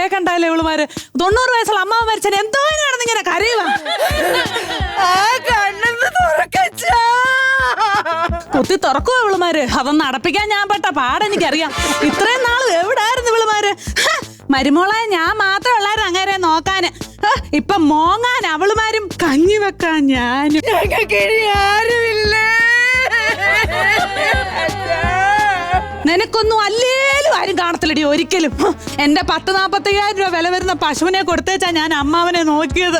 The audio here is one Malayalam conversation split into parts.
കേക്കണ്ടല്ലേ ഇവളുമാര്. 90 വയസ്സുള്ള അമ്മാവൻ മരിച്ചാൽ എന്തോ നടന്നിങ്ങനെ കരയുക. കുത്തി തുറക്കുക ഇവളുമാര്. അതൊന്ന് അടപ്പിക്കാൻ ഞാൻ പെട്ട പാടെനിക്കറിയാം. ഇത്രയും നാള് എവിടായിരുന്നു ഇവളുമാര്? മരുമോളെ ഞാൻ മാത്രമേ ഉള്ളായിരുന്നു അങ്ങേരെ നോക്കാന്. ഇപ്പൊ മോങ്ങാൻ അവളുമാരും കഞ്ഞി വെക്കാൻ ഞാനും. നിനക്കൊന്നും അല്ലേലും ആരും കാണത്തില്ലടി ഒരിക്കലും. എന്റെ 40-45,000 രൂപ വില വരുന്ന പശുവിനെ കൊടുത്തേച്ചാ ഞാൻ അമ്മാവനെ നോക്കിയത്.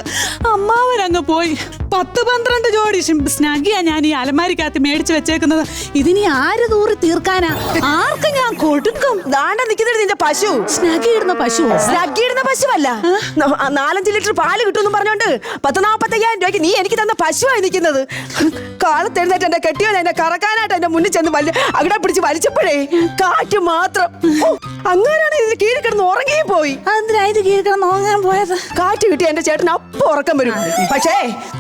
അമ്മാവനങ്ങ് പോയി. 10-12 ജോഡി സ്നഗിയാ ഞാൻ ഈ അലമാരിക്കകത്ത് മേടിച്ചു വെച്ചേക്കുന്നത്. ഇതിനി ആര് തൂറി തീർക്കാനാ? ആർക്ക് ഞാൻ കൊടുക്കും? ദാണ്ട നിൽക്കുന്നത് നിന്റെ പശു. സ്നഗി ഇടുന്ന പശു. സ്നഗി ഇടുന്ന പശുവല്ല, 4-5 ലിറ്റർ പാല് കിട്ടുമെന്ന് പറഞ്ഞോണ്ട് 40-45,000 രൂപയ്ക്ക് നീ എനിക്ക് തന്ന പശുവായി നിൽക്കുന്നത്. കാലത്തെഴുന്നേറ്റ് എന്റെ കെട്ടിയോ എന്നെ കറക്കാനായിട്ട് എന്റെ മുന്നിൽ ചെന്ന് അവിടെ പിടിച്ച് വലിച്ചപ്പോഴേ കാറ്റ് മാത്രം. അങ്ങനെയാണ് ഇതിന് കീഴിൽ കിടന്ന് ഉറങ്ങിയും പോയി. അതെന്തിനാ ഇത് കീഴിൽ കിടന്ന് ഉറങ്ങാൻ പോയത്? കാറ്റ് കിട്ടി എന്റെ ചേട്ടൻ അപ്പം ഉറക്കം വരും. പക്ഷേ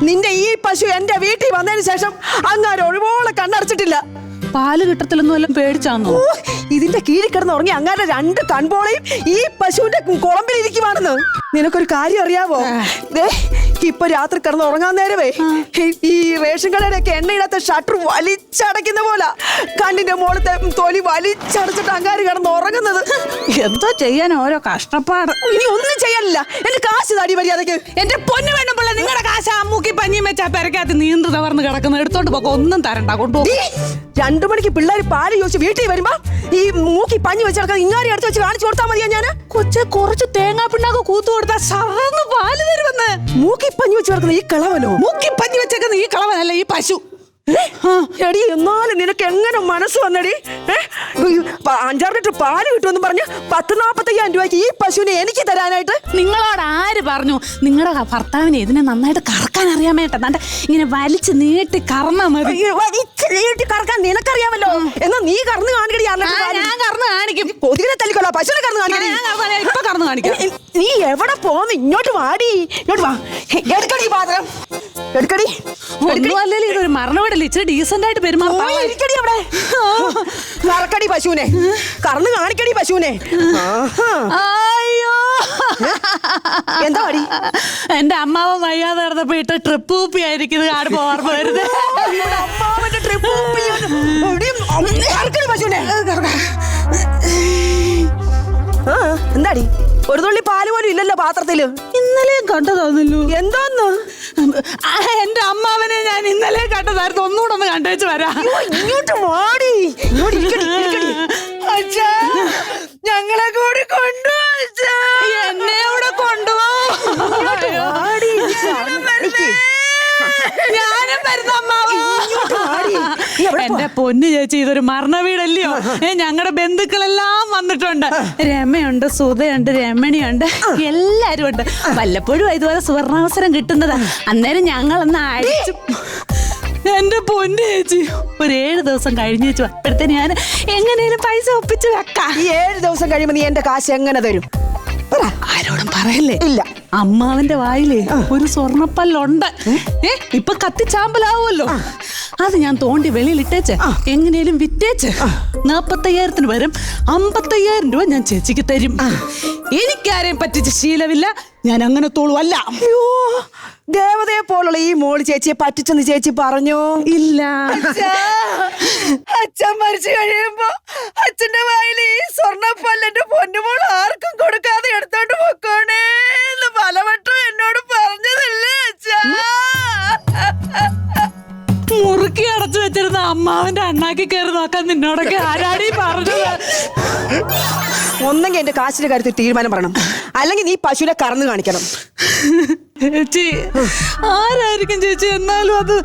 നിന്റെ ഈ പശു എന്റെ വീട്ടിൽ വന്നതിന് ശേഷം അങ്ങാരും ഒഴിവോളം കണ്ണടച്ചിട്ടില്ല. പാല് കിട്ടത്തില്ലെന്നും എല്ലാം പേടിച്ചാന്നോ? ഇതിന്റെ കീഴിൽ കിടന്ന് ഉറങ്ങി അങ്ങാരുടെ 2 കൺപോളയും ഈ പശുവിന്റെ കുളമ്പിലിരിക്കുവാണെന്ന്. നിനക്കൊരു കാര്യം അറിയാവോ? ഇപ്പൊ രാത്രി കിടന്ന് ഉറങ്ങാൻ നേരവേ ഈ റേഷൻ കടയുടെ ഒക്കെ എണ്ണയിടാത്ത ഷട്ടർ വലിച്ചടയ്ക്കുന്ന പോലെ കണ്ണിന്റെ മോളത്തെ തൊലി വലിച്ചടച്ചിട്ട് അങ്ങാര് കിടന്ന് ഉറങ്ങുന്നത്. എന്തോ ചെയ്യാൻ ഓരോ കഷ്ടപ്പാട്. ഇനി ഒന്നും ചെയ്യാനില്ല. എന്റെ കാശ് താടി മര്യാദക്ക്. എന്റെ പൊന്നു വേണമ്പോൾ നിങ്ങളുടെ കാശ് അമ്മൂക്കി പഞ്ഞിയും വെച്ചാ പെരക്കകത്ത് നീണ്ടു തവർന്ന് കിടക്കുന്ന എടുത്തോണ്ട് പോക്കോ. ഒന്നും തരണ്ട, കൊണ്ടുപോകും. 2 മണിക്ക് പിള്ളേർ പാല് ചോദിച്ച് വീട്ടിൽ വരുമ്പോ ഈ മൂക്കി പഞ്ഞി വെച്ചെടുക്കാൻ ഇങ്ങാരി അടുത്ത് വെച്ച് കാണിച്ചു കൊടുത്താൽ മതിയാ. ഞാൻ കൊച്ചെ കുറച്ച് തേങ്ങാ പിണ്ണാക്ക് കൂത്തു കൊടുത്താൽ സാറിന് പാല് തരുമെന്ന്. മൂക്കി പഞ്ഞി വെച്ച് കിടക്കുന്ന ഈ കളവനോ? മൂക്കി പഞ്ഞി വെച്ചേക്കുന്ന ഈ കളവനല്ല ഈ പശു. എടി എന്നാലും നിനക്ക് എങ്ങനെ മനസ്സ് വന്നടി? 5-6 ലിറ്റർ പാല് കിട്ടുമെന്ന് പറഞ്ഞ് 10-45,000 രൂപയ്ക്ക് ഈ പശുവിനെ എനിക്ക് തരാനായിട്ട് നിങ്ങളോട് ആര് പറഞ്ഞു? നിങ്ങളുടെ ഭർത്താവിനെ ഇതിനെ നന്നായിട്ട് കറക്കാൻ അറിയാമേട്ടെ. എന്താണ്ട് ഇങ്ങനെ വലിച്ചു നീട്ടി കറന്നാ മതി. നീട്ടി കറക്കാൻ നിനക്കറിയാമല്ലോ. എന്നാ നീ കറന്ന് കാണിക്കടി. ഞാൻ കറന്ന് കാണിക്കും. കൊതുകിനെ തല്ലിക്കൊള്ളാം, പശുവിനെ കറന്ന് കാണിക്കടി. ഇപ്പൊ കറന്ന് കാണിക്കാം. നീ എവിടെ പോന്ന്? ഇങ്ങോട്ട് വാടി, ഇങ്ങോട്ട് വാ. എടുക്കടി പാത്രം, എടുക്കടി. ഒന്നുമല്ലല്ലോ ഇതൊരു മരണവീടല്ലേ. ഇച്ചിരി ഡീസന്റ് ആയിട്ട് പെരുമാറാം. കറക്കടി പശുവിനെ, കറന്ന് കാണിക്കടി പശുവിനെ. അയ്യോ എന്താ പടി? എന്റെ അമ്മാവൻ വയ്യാതെ നടന്നപ്പോ ഇട്ട് ട്രിപ്പ് കൂപ്പി ആയിരിക്കുന്നത് കാണുമ്പോ ഓർമ്മ വരുന്നത്. അമ്മാവന്റെ ട്രിപ്പ് പശുവിനെ. എന്താടി ഒരു തുള്ളി പാല് പോലും ഇല്ലല്ലോ പാത്രത്തില്? ഇന്നലെയും കണ്ടതാന്നല്ലോ. എന്തോന്ന്? എന്റെ അമ്മാവനെ ഞാൻ ഇന്നലെ കണ്ടതായിരുന്നു. ഒന്നുകൂടെ ഒന്ന് കണ്ടേച്ച് വരാം. ഇങ്ങോട്ട് മാടി, ഞങ്ങളെ കൂടി കൊണ്ടുപോവാ. എന്നെ അവിടെ കൊണ്ടുപോകും. ഞാനും വരുന്ന അമ്മാവ. എന്റെ പൊന്നു ചേച്ചി, ഇതൊരു മരണ വീടല്ലയോ? ഞങ്ങളുടെ ബന്ധുക്കളെല്ലാം വന്നിട്ടുണ്ട്. രമയുണ്ട്, സുധയുണ്ട്, രമണിയുണ്ട്, എല്ലാരും ഉണ്ട്. വല്ലപ്പോഴും ഇതുപോലെ സുവർണാവസരം കിട്ടുന്നതാ. അന്നേരം ഞങ്ങളൊന്ന് അടിച്ചു. എന്റെ പൊന്നു ചേച്ചി, ഒരു 7 ദിവസം കഴിഞ്ഞു വെച്ചു. അപ്പോഴത്തെ ഞാൻ എങ്ങനെയും പൈസ ഒപ്പിച്ച് വെക്കാം. ഈ 7 ദിവസം കഴിയുമ്പോ നീ എന്റെ കാശ് എങ്ങനെ തരും? ആരോടും പറയല്ലേ. ഇല്ല. അമ്മാവന്റെ വായിലേ ഒരു സ്വർണ്ണപ്പല്ലുണ്ട്. ഇപ്പൊ കത്തിച്ചാമ്പലാവുമല്ലോ. അത് ഞാൻ തോണ്ടി വെളിയിലിട്ടേച്ച് എങ്ങനെയും വിറ്റേച്ച് 45,000 വരും. 55,000 രൂപ ഞാൻ ചേച്ചിക്ക് തരും. എനിക്കാരെയും പറ്റിച്ച ശീലമില്ല. ഞാൻ അങ്ങനെ തോളുമല്ല. ദേവതയെ പോലുള്ള ഈ മോള് ചേച്ചിയെ പറ്റിച്ചെന്ന് ചേച്ചി പറഞ്ഞോ? ഇല്ല. അച്ഛൻ മരിച്ചു കഴിയുമ്പോ അച്ഛന്റെ വായിൽ ഈ സ്വർണ്ണപ്പല്ല് എന്റെ പൊന്നുമോൾ ആർക്കും കൊടുക്കാതെ എടുത്തോണ്ട് പൊക്കോണേ എന്ന് പലവട്ടം എന്നോട് പറഞ്ഞതല്ലേ അച്ഛാ? മുറുക്കി അടച്ചു വെച്ചിരുന്ന അമ്മാവന്റെ അണ്ണാക്കി കയറി നോക്കാൻ നിന്നോടൊക്കെ ആരാടി പറഞ്ഞത്? ഒന്നെങ്കിൽ എന്റെ കാശിന്റെ കാര്യത്തിൽ തീരുമാനം പറയണം, അല്ലെങ്കിൽ നീ പശുവിനെ കറന്ന് കാണിക്കണം. ചേച്ചി ആരായിരിക്കും ചേച്ചി? എന്നാലും അത്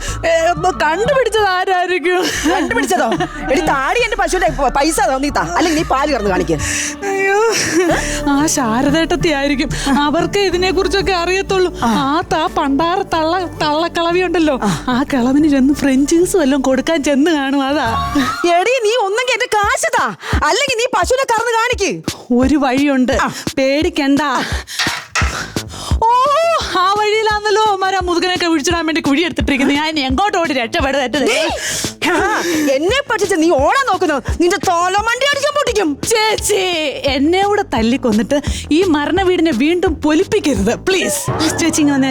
കണ്ടുപിടിച്ചത് ആരായിരിക്കും? കണ്ടുപിടിച്ചതോ? എടി താടി എന്റെ പശുവിന്റെ പൈസ നീത്താ, അല്ലെങ്കിൽ നീ പാല് കറന്ന് കാണിക്കുക. അയ്യോ, ആ ശാരദേട്ടത്തി ആയിരിക്കും. അവർക്ക് ഇതിനെ കുറിച്ചൊക്കെ അറിയത്തുള്ളൂ. ആ പണ്ടാറ തള്ളക്കളവി ഉണ്ടല്ലോ, ആ കളവിന് ചെന്ന് ഫ്രഞ്ച് ജ്യൂസ് വല്ലതും കൊടുക്കാൻ ചെന്ന് കാണും. അതാ. എടി നീ ഒന്നെങ്കിൽ എന്റെ കാശതാ, അല്ലെങ്കിൽ നീ പശുവിനെ കറന്ന് കാണിക്ക്. ഒരു വഴിയുണ്ട്, പേടിക്കണ്ട. ഓ, ആ വഴിയിലാന്നല്ലോ മര മുതുകനൊക്കെ വിളിച്ചിടാൻ വേണ്ടി കുഴി എടുത്തിട്ടിരിക്കുന്നത്. ഞാൻ എങ്ങോട്ട് ഓടി രക്ഷപ്പെടുന്നത്? എന്നെ പറ്റിച്ച് നീ ഓടാൻ നോക്കുന്നു. നിന്റെ തോലമണ്ടി അടിക്കാൻ പൊട്ടി. പൊട്ടിക്കും. ചേച്ചി എന്നെ കൂടെ തല്ലിക്കൊന്നിട്ട് ഈ മരണ വീടിനെ വീണ്ടും പൊലിപ്പിക്കരുത് പ്ലീസ്. ചേച്ചി ഇങ്ങനെ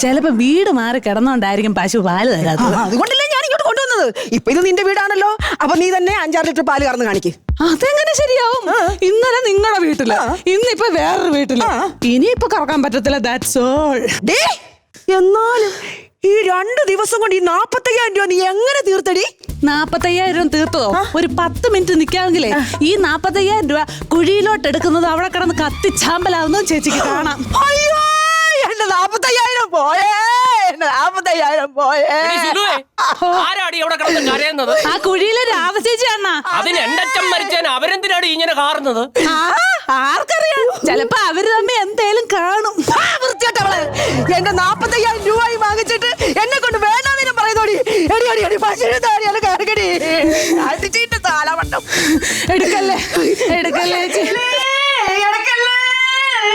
ചിലപ്പോ വീട് മാറി കിടന്നോണ്ടായിരിക്കും പശു പാല് തരാത്തത്. അതുകൊണ്ടല്ലേ ഞാൻ ഇങ്ങോട്ട് കൊണ്ടുവന്നത്. ഇപ്പൊ ഇത് നിന്റെ വീടാണല്ലോ, അപ്പൊ നീ തന്നെ 5-6 ലിറ്റർ പാല് കറന്ന് കാണിക്ക്. അതെങ്ങനെ ശരിയാവും? ഇന്നലെ നിങ്ങളുടെ വീട്ടില്, ഇന്നിപ്പൊ വേറൊരു വീട്ടില്, ഇനിയിപ്പൊ കറക്കാൻ പറ്റത്തില്ല. That's all. എന്നാലും ഈ 2 ദിവസം കൊണ്ട് ഈ 45,000 രൂപ നീ എങ്ങനെ തീർത്തടി? 45,000 തീർത്തതോ? ഒരു 10 മിനിറ്റ് നിൽക്കാമെങ്കിലേ ഈ 45,000 രൂപ കുഴിയിലോട്ട് എടുക്കുന്നത് അവിടെ കിടന്ന് കത്തിച്ചാമ്പലാവുന്നതും ചേച്ചിക്ക് കാണാം. അയ്യോ, എന്റെ 45,000 പോയേ, എന്റെ 45,000 പോയേ. ആരാടി അവിടെ കിടന്ന് കരയുന്നത്? ആ കുഴിയിലെ രാമചേച്ചിയാണ. അതിന് എന്റെ അച്ഛൻ മരിച്ചാൻ അവരെന്തിനാണ് ഇങ്ങനെ കാറുന്നത്? ആർക്കറിയാം, ചിലപ്പോ അവര് തമ്മിൽ എന്തേലും കാണും. വൃത്തിയായിട്ടവള് എന്റെ 45,000 രൂപയും വാങ്ങിച്ചിട്ട് എന്നെ കൊണ്ട് വേണ്ടാതിനും പറയുന്നോടി. എടുക്കല്ലേ എടുക്കല്ലേ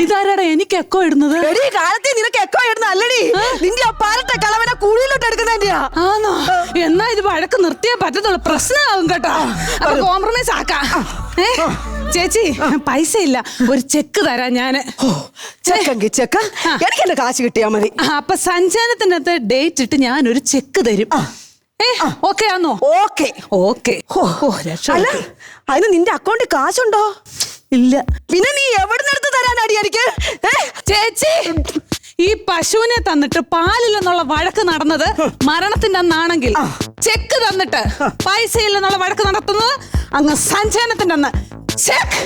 ഇതാരാടാ എനിക്ക് എക്കോ ഇടുന്നത്? കാലത്തെ നിനക്ക് എക്കോ ഇടുന്ന അല്ലടി, നിന്റെ ആ പാലട്ട കളവനെ കുഴിയിലോട്ട് എടുക്കുന്നതിന്റെയാ. ആണോ? എന്നാ ഇത് വഴക്ക് നിർത്തിയാ പറ്റത്തുള്ളൂ. പ്രശ്നമാവും കേട്ടോ. അപ്പൊ കോംപ്രമൈസ് ആക്കാം. ചേച്ചി പൈസ ഇല്ല, ഒരു ചെക്ക് തരാം ഞാന്. ചെക്ക് എനിക്ക് എന്റെ കാശ് കിട്ടിയാ മതി. അപ്പൊ സഞ്ചാരത്തിന്റെ അകത്ത് ഡേറ്റ് ഇട്ട് ഞാനൊരു ചെക്ക് തരും. ഓക്കെ ആണോ? Okay okay. അല്ല, അതിന് നിന്റെ അക്കൗണ്ടിൽ കാശുണ്ടോ? ഇല്ല. പിന്നെ നീ എവിടെ നിന്നെടുത്ത് തരാനാടി എനിക്ക്? ചേച്ചി ഈ പശുവിനെ തന്നിട്ട് പാലില്ലെന്നുള്ള വഴക്ക് നടന്നത് മരണത്തിന്റെ അന്നാണെങ്കിൽ, ചെക്ക് തന്നിട്ട് പൈസ ഇല്ലെന്നുള്ള വഴക്ക് നടത്തുന്നത് അങ്ങ് സഞ്ചാരത്തിന്റെ അന്ന്. ചെക്ക്